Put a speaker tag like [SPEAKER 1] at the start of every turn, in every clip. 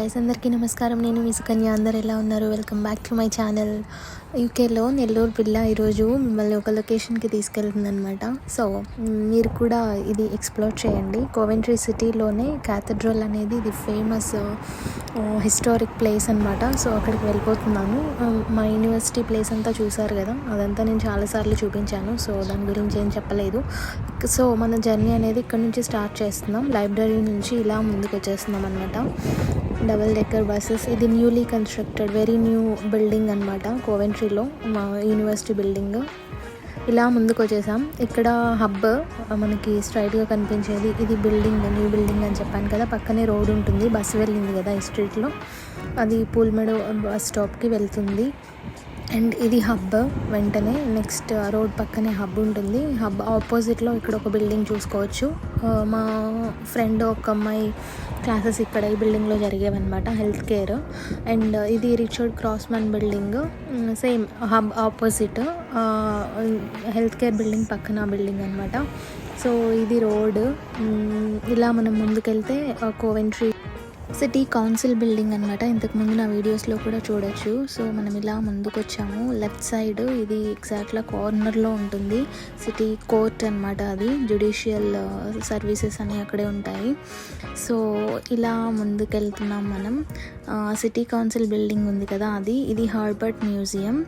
[SPEAKER 1] Guys, అందరికీ నమస్కారం. నేను మీ సుకన్య. అందరు ఎలా ఉన్నారు? Welcome back to my channel. యూకేలో నెల్లూరు పిల్ల ఈరోజు మిమ్మల్ని ఒక లొకేషన్కి తీసుకెళ్తుందనమాట. సో మీరు కూడా ఇది ఎక్స్ప్లోర్ చేయండి. కోవెంట్రీ సిటీలోనే క్యాథడ్రల్ అనేది ఇది ఫేమస్ హిస్టారిక్ ప్లేస్ అనమాట. సో అక్కడికి వెళ్ళిపోతున్నాను. మా యూనివర్సిటీ ప్లేస్ అంతా చూసారు కదా, అదంతా నేను చాలాసార్లు చూపించాను. సో దాని గురించి ఏం చెప్పలేదు. సో మన జర్నీ అనేది ఇక్కడ నుంచి స్టార్ట్ చేస్తున్నాం. లైబ్రరీ నుంచి ఇలా ముందుకు వచ్చేస్తున్నాం అనమాట. Double decker buses. ఇది newly constructed very new building అనమాట కోవెంట్రీలో, మా యూనివర్సిటీ బిల్డింగ్. ఇలా ముందుకు వచ్చేసాం. ఇక్కడ హబ్ మనకి స్ట్రైట్గా కనిపించేది ఇది బిల్డింగ్, న్యూ బిల్డింగ్ అని చెప్పాను కదా. పక్కనే రోడ్ ఉంటుంది, బస్సు వెళ్ళింది కదా ఈ స్ట్రీట్లో, అది పూల్మెడో బస్ స్టాప్కి వెళ్తుంది. అండ్ ఇది హబ్. వెంటనే నెక్స్ట్ రోడ్ పక్కనే హబ్ ఉంటుంది. హబ్ ఆపోజిట్లో ఇక్కడ ఒక బిల్డింగ్ చూసుకోవచ్చు. మా ఫ్రెండ్ ఒక అమ్మాయి క్లాసెస్ ఇక్కడ ఈ బిల్డింగ్లో జరిగేవన్నమాట, హెల్త్ కేర్. అండ్ ఇది Richard Crossman building, same hub opposite health care building పక్కన బిల్డింగ్ అనమాట. సో ఇది రోడ్. ఇలా మనం ముందుకెళ్తే కోవెంట్రీ సిటీ కౌన్సిల్ బిల్డింగ్ అనమాట. ఇంతకుముందు నా వీడియోస్లో కూడా చూడొచ్చు. సో మనం ఇలా ముందుకు వచ్చాము. లెఫ్ట్ సైడ్ ఇది ఎగ్జాక్ట్గా కార్నర్లో ఉంటుంది సిటీ కోర్ట్ అనమాట. అది జ్యుడిషియల్ సర్వీసెస్ అని అక్కడే ఉంటాయి. సో ఇలా ముందుకెళ్తున్నాం మనం. సిటీ కౌన్సిల్ బిల్డింగ్ ఉంది కదా అది. ఇది హార్బర్ట్ మ్యూజియం.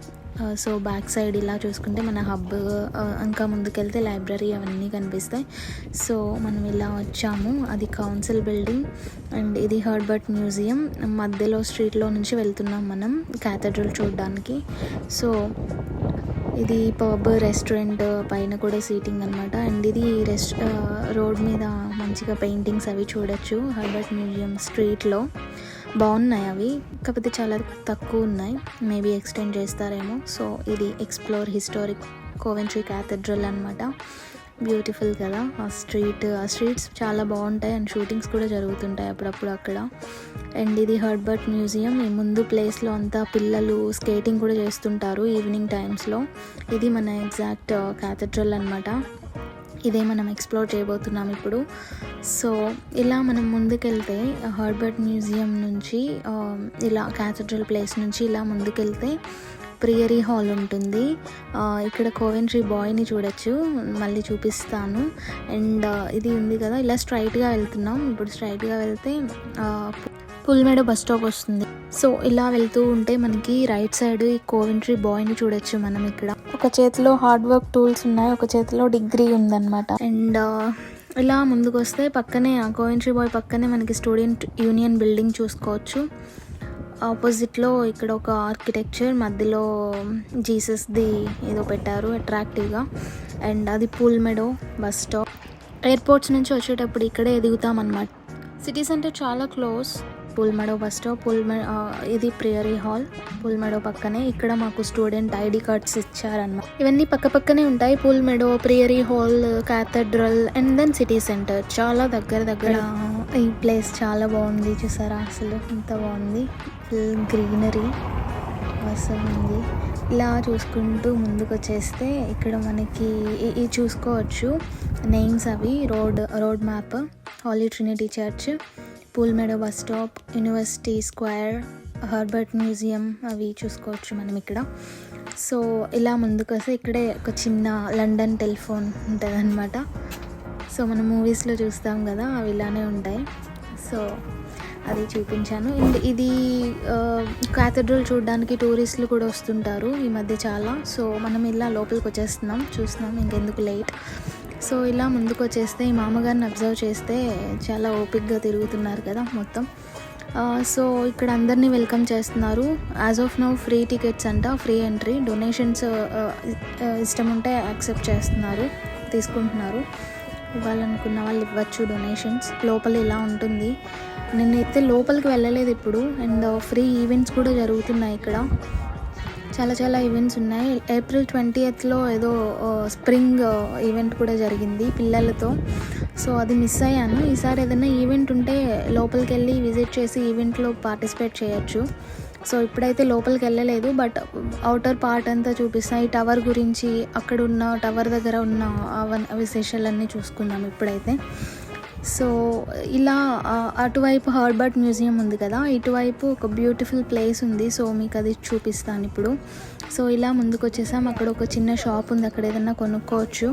[SPEAKER 1] సో బ్యాక్ సైడ్ ఇలా చూసుకుంటే మన హబ్, ఇంకా ముందుకెళ్తే లైబ్రరీ అవన్నీ కనిపిస్తాయి. సో మనం ఇలా వచ్చాము. అది కౌన్సిల్ బిల్డింగ్ అండ్ ఇది హర్బర్ట్ మ్యూజియం. మధ్యలో స్ట్రీట్లో నుంచి వెళ్తున్నాం మనం క్యాథడ్రల్ చూడడానికి. సో ఇది పబ్, రెస్టారెంట్, పైన కూడా సీటింగ్ అనమాట. అండ్ ఇది రోడ్ మీద మంచిగా పెయింటింగ్స్ అవి చూడొచ్చు. హర్బర్ట్ మ్యూజియం స్ట్రీట్లో బాగున్నాయి అవి, కాకపోతే చాలా తక్కువ ఉన్నాయి. మేబీ ఎక్స్టెండ్ చేస్తారేమో. సో ఇది ఎక్స్ప్లోర్ హిస్టారిక్ కోవెంట్రీ క్యాథడ్రల్ అనమాట. బ్యూటిఫుల్ కదా ఆ స్ట్రీట్స్ చాలా బాగుంటాయి. అండ్ షూటింగ్స్ కూడా జరుగుతుంటాయి అప్పుడప్పుడు అక్కడ. అండ్ ఇది హర్బర్ట్ మ్యూజియం. ఈ ముందు ప్లేస్లో అంతా పిల్లలు స్కేటింగ్ కూడా చేస్తుంటారు ఈవినింగ్ టైమ్స్లో. ఇది మన ఎగ్జాక్ట్ క్యాథడ్రల్ అనమాట. ఇదే మనం ఎక్స్ప్లోర్ చేయబోతున్నాం ఇప్పుడు. సో ఇలా మనం ముందుకెళ్తే హర్బర్ట్ మ్యూజియం నుంచి ఇలా క్యాథడ్రల్ ప్లేస్ నుంచి ఇలా ముందుకెళ్తే ప్రియరీ హాల్ ఉంటుంది. ఇక్కడ కోవెంట్రీ బాయ్ని చూడొచ్చు, మళ్ళీ చూపిస్తాను. అండ్ ఇది ఉంది కదా, ఇలా స్ట్రైట్గా వెళ్తున్నాం. ఇప్పుడు స్ట్రైట్గా వెళ్తే పూల్మెడో బస్ స్టాప్ వస్తుంది. సో ఇలా వెళ్తూ ఉంటే మనకి రైట్ సైడ్ ఈ కోవెంట్రీ బాయ్ని చూడొచ్చు మనం. ఇక్కడ ఒక చేతిలో హార్డ్ వర్క్ టూల్స్ ఉన్నాయి, ఒక చేతిలో డిగ్రీ ఉందన్నమాట. అండ్ ఇలా ముందుకు వస్తే పక్కనే ఆ కోవెంట్రీ బాయ్ పక్కనే మనకి స్టూడెంట్ యూనియన్ బిల్డింగ్ చూసుకోవచ్చు. ఆపోజిట్లో ఇక్కడ ఒక ఆర్కిటెక్చర్, మధ్యలో జీసస్ది ఏదో పెట్టారు అట్రాక్టివ్గా. అండ్ అది పూల్మెడో బస్ స్టాప్. ఎయిర్పోర్ట్స్ నుంచి వచ్చేటప్పుడు ఇక్కడే దిగుతామన్నమాట. సిటీ సెంటర్ చాలా క్లోజ్. పూల్మెడో బస్ స్టాప్, ఇది ప్రియరీ హాల్. పూల్మెడో పక్కనే ఇక్కడ మాకు స్టూడెంట్ ఐడి కార్డ్స్ ఇచ్చారన్నమాట. ఇవన్నీ పక్కనే ఉంటాయి. Pool Meadow, Priory Hall, cathedral and then city centre చాలా దగ్గర. ఈ ప్లేస్ చాలా బాగుంది, చూసారా అసలు ఎంత బాగుంది. ఫుల్ గ్రీనరీ అవసరం ఉంది. ఇలా చూసుకుంటూ ముందుకు వచ్చేస్తే ఇక్కడ మనకి ఇది చూసుకోవచ్చు నేమ్స్ అవి. Road map, Holy Trinity Church, Pool Meadow bus stop, University Square, Herbert Museum అవి చూసుకోవచ్చు మనం ఇక్కడ. సో ఇలా ముందుకు వస్తే ఇక్కడే ఒక చిన్న లండన్ టెలిఫోన్ ఉంటుంది అనమాట. సో మనం మూవీస్లో చూస్తాం కదా, అవి ఇలానే ఉంటాయి. సో అది చూపించాను. అండ్ ఇది క్యాథడ్రల్ చూడడానికి టూరిస్టులు కూడా వస్తుంటారు ఈ మధ్య చాలా. సో మనం ఇలా లోపలికి వచ్చేస్తున్నాం, చూస్తున్నాం, ఇంకెందుకు లేట్. సో ఇలా ముందుకు వచ్చేస్తే ఈ మామగారిని అబ్జర్వ్ చేస్తే చాలా ఓపిక్గా తిరుగుతున్నారు కదా మొత్తం. సో ఇక్కడ అందరినీ వెల్కమ్ చేస్తున్నారు. As of now free tickets అంట, ఫ్రీ ఎంట్రీ. డొనేషన్స్ ఇష్టం ఉంటే యాక్సెప్ట్ చేస్తున్నారు, తీసుకుంటున్నారు. ఇవ్వాలనుకున్న వాళ్ళు ఇవ్వచ్చు డొనేషన్స్. లోపల ఇలా ఉంటుంది. నేనైతే లోపలికి వెళ్ళలేదు ఇప్పుడు. అండ్ ఫ్రీ ఈవెంట్స్ కూడా జరుగుతున్నాయి ఇక్కడ, చాలా ఈవెంట్స్ ఉన్నాయి. ఏప్రిల్ 20th ఏదో స్ప్రింగ్ ఈవెంట్ కూడా జరిగింది పిల్లలతో. సో అది మిస్ అయ్యాను. ఈసారి ఏదైనా ఈవెంట్ ఉంటే లోపలికి వెళ్ళి విజిట్ చేసి ఈవెంట్లో పార్టిసిపేట్ చేయొచ్చు. సో ఇప్పుడైతే లోపలికి వెళ్ళలేదు, బట్ అవుటర్ పార్ట్ అంతా చూపిస్తాను. ఈ టవర్ గురించి, అక్కడ ఉన్న టవర్ దగ్గర ఉన్న విశేషాలన్నీ చూసుకుందాం ఇప్పుడైతే. సో ఇలా అటువైపు హర్బర్ట్ మ్యూజియం ఉంది కదా, ఇటువైపు ఒక బ్యూటిఫుల్ ప్లేస్ ఉంది. సో మీకు అది చూపిస్తాను ఇప్పుడు. సో ఇలా ముందుకు వచ్చేసాం. అక్కడ ఒక చిన్న షాప్ ఉంది, అక్కడ ఏదన్నా కొనుక్కోవచ్చు.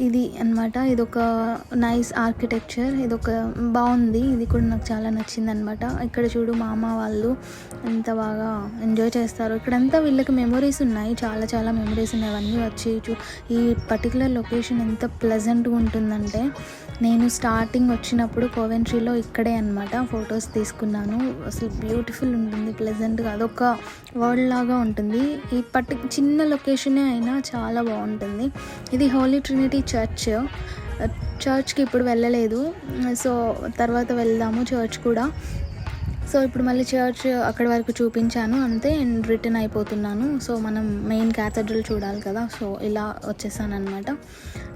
[SPEAKER 1] ఇది అన్నమాట. ఇది ఒక నైస్ ఆర్కిటెక్చర్, ఇది ఒక బాగుంది. ఇది కూడా నాకు చాలా నచ్చింది అనమాట. ఇక్కడ చూడు మామ వాళ్ళు ఎంత బాగా ఎంజాయ్ చేస్తారు. ఇక్కడంతా వీళ్ళకి మెమొరీస్ ఉన్నాయి, చాలా చాలా మెమొరీస్ ఉన్నాయి. అవన్నీ వచ్చి ఈ పర్టికులర్ లొకేషన్ ఎంత ప్లెజెంట్గా ఉంటుందంటే, నేను స్టార్టింగ్ వచ్చినప్పుడు కోవెంట్రీలో ఇక్కడే అనమాట ఫొటోస్ తీసుకున్నాను. అసలు బ్యూటిఫుల్ ఉంటుంది, ప్లెజెంట్గా, అదొక వరల్డ్ లాగా ఉంటుంది. ఈ చిన్న లొకేషనే అయినా చాలా బాగుంటుంది. ఇది హోలీ ట్రినిటీ చర్చ్కి ఇప్పుడు వెళ్ళలేదు, సో తర్వాత వెళ్దాము చర్చ్ కూడా. సో ఇప్పుడు మళ్ళీ చర్చ్ అక్కడి వరకు చూపించాను అంతే, అండ్ రిటర్న్ అయిపోతున్నాను. సో మనం మెయిన్ క్యాథడ్రల్ చూడాలి కదా, సో ఇలా వచ్చేసాను అనమాట.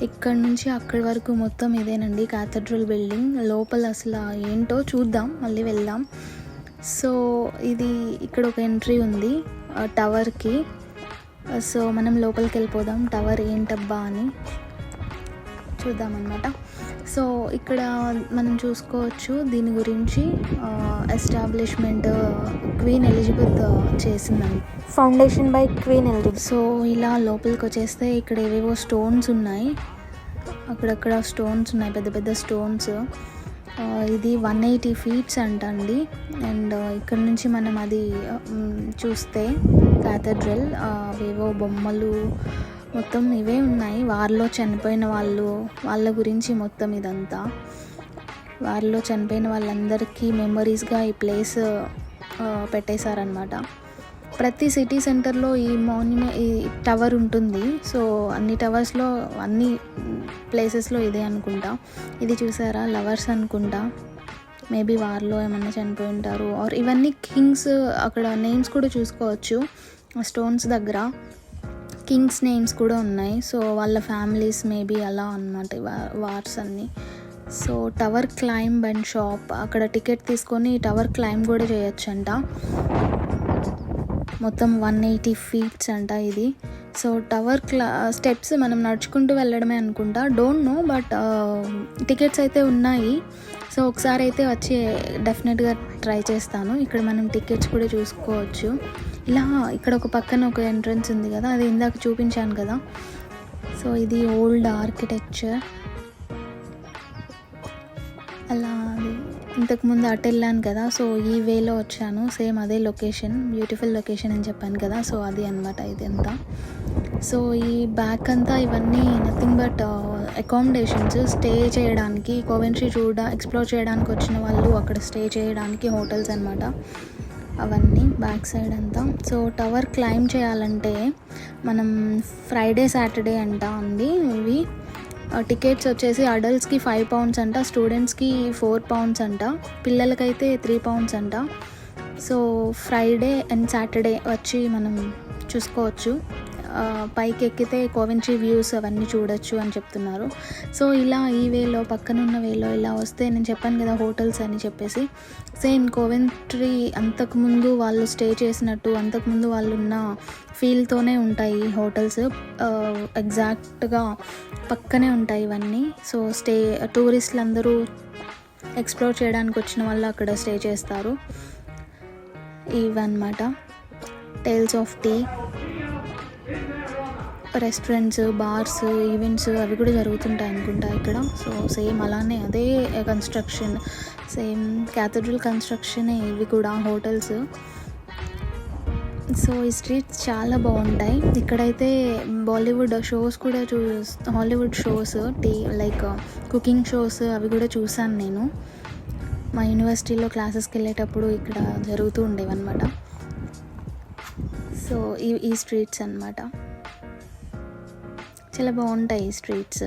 [SPEAKER 1] ఇక్కడ నుంచి అక్కడి వరకు మొత్తం ఇదేనండి క్యాథడ్రల్ బిల్డింగ్. లోపల అసలు ఏంటో చూద్దాం, మళ్ళీ వెళ్దాం. సో ఇది ఇక్కడ ఒక ఎంట్రీ ఉంది టవర్కి. సో మనం లోపలికి వెళ్ళిపోదాం, టవర్ ఏంటబ్బా అని చూద్దామన్నమాట. సో ఇక్కడ మనం చూసుకోవచ్చు దీని గురించి. ఎస్టాబ్లిష్మెంట్ క్వీన్ ఎలిజబెత్ చేసిందండి, foundation by queen Elizabeth. So ఇలా లోపలికి వచ్చేస్తే ఇక్కడ ఏవేవో స్టోన్స్ ఉన్నాయి, అక్కడక్కడ స్టోన్స్ ఉన్నాయి, పెద్ద పెద్ద స్టోన్స్. ఇది 180 feet అంట అండి. అండ్ ఇక్కడ నుంచి మనం అది చూస్తే క్యాథడ్రల్, అవేవో బొమ్మలు మొత్తం ఇవే ఉన్నాయి. వారిలో చనిపోయిన వాళ్ళ గురించి మొత్తం ఇదంతా. వారిలో చనిపోయిన వాళ్ళందరికీ మెమరీస్గా ఈ ప్లేస్ పెట్టేశారనమాట. ప్రతి సిటీ సెంటర్లో ఈ టవర్ ఉంటుంది. సో అన్ని టవర్స్లో అన్ని ప్లేసెస్లో ఇదే అనుకుంటా. ఇది చూసారా, లవర్స్ అనుకుంటా, మేబీ వారిలో ఏమన్నా చనిపోయి ఉంటారు. ఆర్ ఇవన్నీ కింగ్స్, అక్కడ నేమ్స్ కూడా చూసుకోవచ్చు స్టోన్స్ దగ్గర, కింగ్స్ నేమ్స్ కూడా ఉన్నాయి. సో వాళ్ళ ఫ్యామిలీస్ మేబీ అలా అన్నమాట వార్స్ అన్నీ. So tower climb and shop, అక్కడ టికెట్ తీసుకొని టవర్ క్లైంబ్ కూడా చేయొచ్చంట. మొత్తం 180 feet అంట ఇది. సో టవర్ స్టెప్స్ మనం నడుచుకుంటూ వెళ్ళడమే అనుకుంటా, డోంట్ నో, బట్ టికెట్స్ అయితే ఉన్నాయి. సో ఒకసారి అయితే వచ్చి డెఫినెట్గా ట్రై చేస్తాను. ఇక్కడ మనం టికెట్స్ కూడా చూసుకోవచ్చు. ఇలా ఇక్కడ ఒక పక్కన ఒక ఎంట్రన్స్ ఉంది కదా, అది ఇందాక చూపించాను కదా. సో ఇది ఓల్డ్ ఆర్కిటెక్చర్. అలా ఇంతకుముందు అటు వెళ్ళాను కదా, సో ఈ వేలో వచ్చాను. సేమ్ అదే లొకేషన్, బ్యూటిఫుల్ లొకేషన్ అని చెప్పాను కదా, సో అది అనమాట ఇది అంతా. సో ఈ బ్యాక్ అంతా ఇవన్నీ నథింగ్ బట్ అకామిడేషన్స్, స్టే చేయడానికి, కోవెంట్రీ ఎక్స్ప్లోర్ చేయడానికి వచ్చిన వాళ్ళు అక్కడ స్టే చేయడానికి హోటల్స్ అనమాట అవన్నీ బ్యాక్ సైడ్ అంతా. సో టవర్ క్లైంబ్ చేయాలంటే మనం ఫ్రైడే సాటర్డే అంట అండి ఇవి. టికెట్స్ వచ్చేసి అడల్ట్స్కి 5 pounds అంట, స్టూడెంట్స్కి 4 pounds అంట, పిల్లలకైతే 3 pounds అంట. సో ఫ్రైడే అండ్ సాటర్డే వచ్చి మనం చూసుకోవచ్చు. పైకి ఎక్కితే కోవెంట్రీ వ్యూస్ అవన్నీ చూడొచ్చు అని చెప్తున్నారు. సో ఇలా ఈ వేలో, పక్కనున్న వేలో ఇలా వస్తే, నేను చెప్పాను కదా హోటల్స్ అని చెప్పేసి, సేమ్ కోవెంట్రీ అంతకుముందు వాళ్ళు స్టే చేసినట్టు, అంతకుముందు వాళ్ళు ఉన్న ఫీల్తోనే ఉంటాయి హోటల్స్. ఎగ్జాక్ట్గా పక్కనే ఉంటాయి ఇవన్నీ. సో టూరిస్టులు అందరూ ఎక్స్ప్లోర్ చేయడానికి వచ్చిన వాళ్ళు అక్కడ స్టే చేస్తారు. ఇవన్నమాట tales of tea. Restaurants, bars, events అవి కూడా జరుగుతుంటాయి అనుకుంటా ఇక్కడ. సో సేమ్ అలానే అదే కన్స్ట్రక్షన్, సేమ్ క్యాథడ్రల్ కన్స్ట్రక్షనే ఇవి కూడా హోటల్స్. సో ఈ స్ట్రీట్స్ చాలా బాగుంటాయి. ఇక్కడైతే బాలీవుడ్ షోస్ కూడా Hollywood shows, like cooking shows అవి కూడా చూసాను నేను. మా యూనివర్సిటీలో క్లాసెస్కి వెళ్ళేటప్పుడు ఇక్కడ జరుగుతూ ఉండేవన్నమాట. సో ఈ స్ట్రీట్స్ అన్నమాట, చాలా బాగుంటాయి ఈ స్ట్రీట్స్.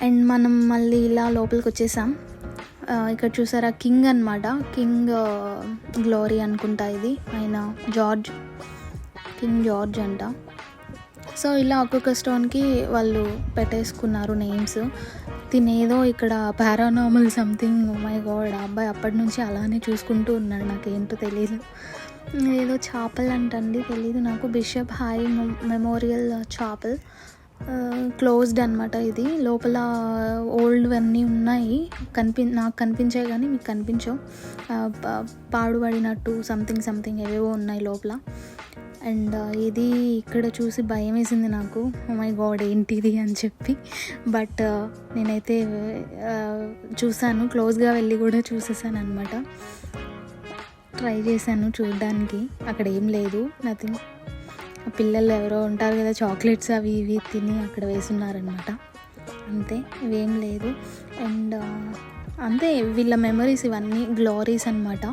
[SPEAKER 1] అండ్ మనం మళ్ళీ ఇలా లోపలికి వచ్చేసాం. ఇక్కడ చూసారా కింగ్ అనమాట, కింగ్ గ్లోరీ అనుకుంటా ఇది, ఆయన కింగ్ జార్జ్ అంట. సో ఇలా ఒక్కొక్క స్టోన్కి వాళ్ళు పెట్టేసుకున్నారు నేమ్స్. తినేదో ఇక్కడ పారానార్మల్ సంథింగ్, మై గాడ్, అబ్బాయి అప్పటి నుంచి అలానే చూసుకుంటూ ఉన్నాడు, నాకేంటో తెలియదు. ఏదో చాపల్ అంటండి, తెలీదు నాకు. బిషప్ హై మెమోరియల్ చాపల్ క్లోజ్డ్ అనమాట. ఇది లోపల ఓల్డ్ అన్నీ ఉన్నాయి, నాకు కనిపించాయి కానీ మీకు కనిపించవు. పాడుపడినట్టు సంథింగ్ ఏవేవో ఉన్నాయి లోపల. అండ్ ఇది ఇక్కడ చూసి భయం వేసింది నాకు, ఓ మై గాడ్ ఏంటిది అని చెప్పి. బట్ నేనైతే చూసాను, క్లోజ్గా వెళ్ళి కూడా చూసేసాను అనమాట. ట్రై చేశాను చూడడానికి, అక్కడ ఏం లేదు, నథింగ్. పిల్లలు ఎవరో ఉంటారు కదా, చాక్లెట్స్ అవి ఇవి తిని అక్కడ వేసున్నారనమాట, అంతే, ఇవేం లేదు. అండ్ అంతే, వీళ్ళ మెమరీస్ ఇవన్నీ గ్లోరీస్ అనమాట.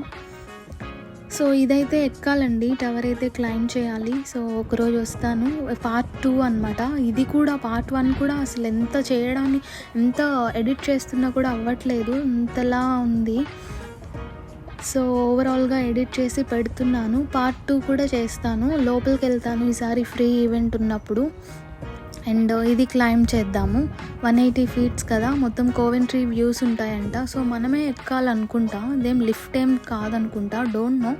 [SPEAKER 1] సో ఇదైతే ఎక్కాలండి, టవర్ అయితే క్లైంబ్ చేయాలి. సో ఒకరోజు వస్తాను. పార్ట్ 2 అనమాట ఇది కూడా. పార్ట్ 1 కూడా అసలు ఎంత ఎడిట్ చేస్తున్నా కూడా అవ్వట్లేదు, ఇంతలా ఉంది. సో ఓవరాల్గా ఎడిట్ చేసి పెడుతున్నాను. పార్ట్ 2 కూడా చేస్తాను, లోపలికి వెళ్తాను ఈసారి ఫ్రీ ఈవెంట్ ఉన్నప్పుడు. అండ్ ఇది క్లైంబ్ చేద్దాము. 180 feet కదా, మొత్తం కోవెంట్రీ వ్యూస్ ఉంటాయంట. సో మనమే ఎక్కాలనుకుంటా, ఇదేం లిఫ్ట్ ఏం కాదనుకుంటా, డోంట్ నో.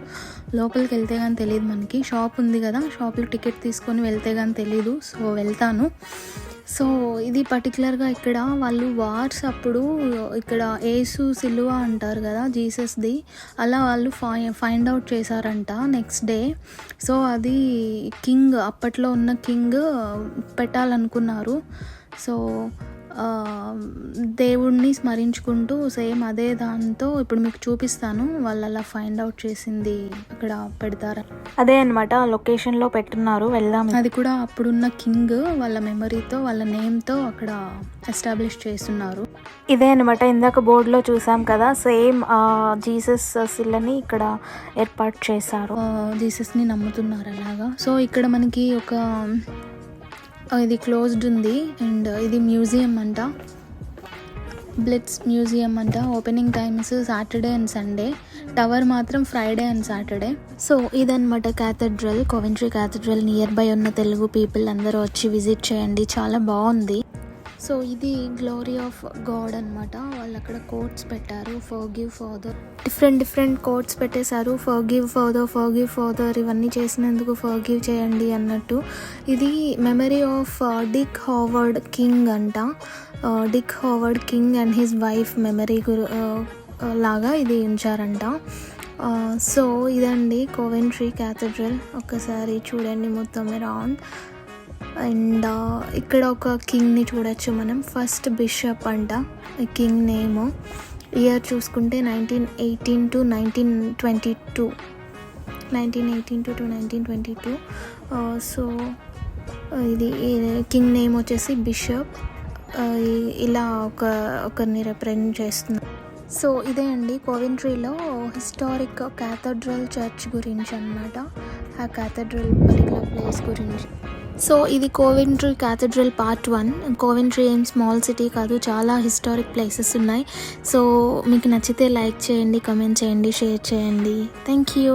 [SPEAKER 1] లోపలికి వెళ్తే కానీ తెలియదు మనకి. షాప్ ఉంది కదా, షాప్లో టికెట్ తీసుకొని వెళ్తే కానీ తెలీదు. సో వెళ్తాను. సో ఇది పర్టికులర్గా ఇక్కడ వాళ్ళు వార్స్ అప్పుడు ఇక్కడ యేసు సిలువ అంటారు కదా, జీసస్ది, అలా వాళ్ళు ఫైండ్ అవుట్ చేశారంట నెక్స్ట్ డే. సో అది కింగ్, అప్పట్లో ఉన్న కింగ్ పెట్టాలనుకున్నారు. సో దేవుణ్ణి స్మరించుకుంటూ సేమ్ అదే దాంతో ఇప్పుడు మీకు చూపిస్తాను, వాళ్ళు అలా ఫైండ్ అవుట్ చేసింది అక్కడ పెడతారు. అదే అనమాట, లొకేషన్లో పెట్టున్నారు, వెళ్దాం. అది కూడా అప్పుడున్న కింగ్ వాళ్ళ మెమరీతో, వాళ్ళ నేమ్తో అక్కడ ఎస్టాబ్లిష్ చేస్తున్నారు. ఇదే అనమాట, ఇందాక బోర్డులో చూసాం కదా, సేమ్ జీసస్ శిలని ఇక్కడ ఏర్పాటు చేశారు. జీసస్ని నమ్ముతున్నారు అలాగా. సో ఇక్కడ మనకి ఒక ఇది క్లోజ్డ్ ఉంది. అండ్ ఇది మ్యూజియం అంట, బ్లిట్జ్ మ్యూజియం అంట. Opening times Saturday and Sunday, tower మాత్రం ఫ్రైడే అండ్ సాటర్డే. సో ఇదన్నమాట cathedral, Coventry cathedral. Near by ఉన్న తెలుగు పీపుల్ అందరూ వచ్చి విజిట్ చేయండి, చాలా బాగుంది. సో ఇది గ్లోరీ ఆఫ్ గాడ్ అనమాట. వాళ్ళు అక్కడ కోట్స్ పెట్టారు, ఫర్గివ్ ఫాదర్, డిఫరెంట్ కోట్స్ పెట్టేశారు. ఫర్గివ్ ఫాదర్ ఇవన్నీ చేసినందుకు ఫర్గివ్ చేయండి అన్నట్టు. ఇది memory of Dick Howard King అంట. Dick Howard King and his wife memory లాగా ఇది ఉంచారంట. సో ఇదండి కోవెంట్రీ క్యాథడ్రల్, ఒక్కసారి చూడండి మొత్తం అరౌండ్. అండ్ ఇక్కడ ఒక కింగ్ని చూడొచ్చు మనం, ఫస్ట్ బిషప్ అంట కింగ్ నేమ్. ఇయర్ చూసుకుంటే 1918 to 1922. సో ఇది కింగ్ నేమ్ వచ్చేసి బిషప్. ఇలా ఒకరిని రిప్రజెంట్ చేస్తుంది. సో ఇదే అండి కోవెంట్రీలో హిస్టారిక్ క్యాథడ్రల్ చర్చ్ గురించి అనమాట, ఆ క్యాథడ్రల్ పర్టికులర్ ప్లేస్ గురించి. సో ఇది కోవెంట్రీ క్యాథడ్రల్ పార్ట్ 1. కోవెంట్రీ ఏం స్మాల్ సిటీ కాదు, చాలా హిస్టారిక్ ప్లేసెస్ ఉన్నాయి. సో మీకు నచ్చితే లైక్ చేయండి, కమెంట్ చేయండి, షేర్ చేయండి. Thank you.